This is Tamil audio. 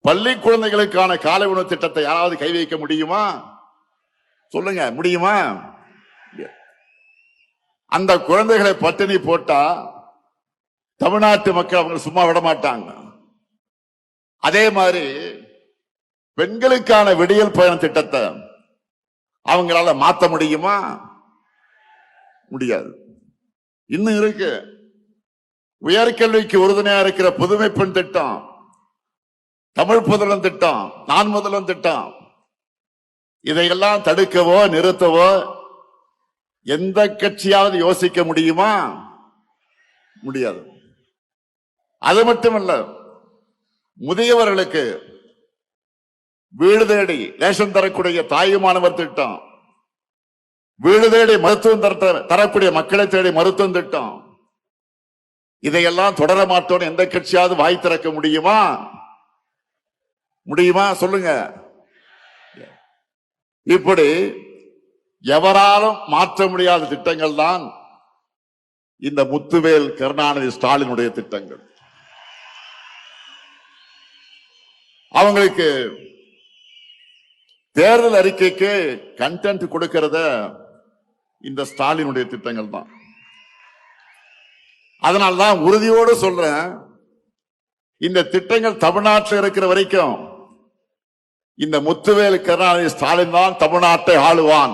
பள்ளி குழந்தைகளுக்கான காலை உணவு திட்டத்தை யாராவது கை வைக்க முடியுமா? சொல்லுங்க, முடியுமா? அந்த குழந்தைகளை பட்டினி போட்டா தமிழ்நாட்டு மக்கள் அவங்க சும்மா விட மாட்டாங்க. அதே மாதிரி பெண்களுக்கான விடியல் பயண திட்டத்தை அவங்களால மாற்ற முடியுமா? முடியாது. இன்னும் இருக்கு. உயர்கல்விக்கு உறுதுணையா இருக்கிற புதுமை பெண் திட்டம், தமிழ் புதல்வன் திட்டம், நான் முதல்வன் திட்டம், இதையெல்லாம் தடுக்கவோ நிறுத்தவோ எந்த கட்சியாவது யோசிக்க முடியுமா? முடியாது. அது மட்டுமல்ல, முதியவர்களுக்கு வீடு தேடி ரேஷன் தரக்கூடிய தாயுமானவர் திட்டம், வீடு தேடி மருத்துவம் தரக்கூடிய மக்களை தேடி மருத்துவம் திட்டம், இதையெல்லாம் தொடர மாட்டோம் எந்த கட்சியாவது வாய் திறக்க முடியுமா? முடியுமா? சொல்லுங்க. இப்படி எவராலும் மாற்ற முடியாத திட்டங்கள் தான் இந்த முத்துவேல் கருணாநிதி ஸ்டாலினுடைய திட்டங்கள். அவங்களுக்கு தேர்தல் அறிக்கைக்கு கண்டென்ட் கொடுக்கிறத இந்த ஸ்டாலினுடைய திட்டங்கள் தான். அதனால்தான் உறுதியோடு சொல்றேன், இந்த திட்டங்கள் தமிழ்நாட்டில் இருக்கிற வரைக்கும் இந்த முத்துவேல் கருணாநிதி ஸ்டாலின் தான் தமிழ்நாட்டை ஆளுவான்.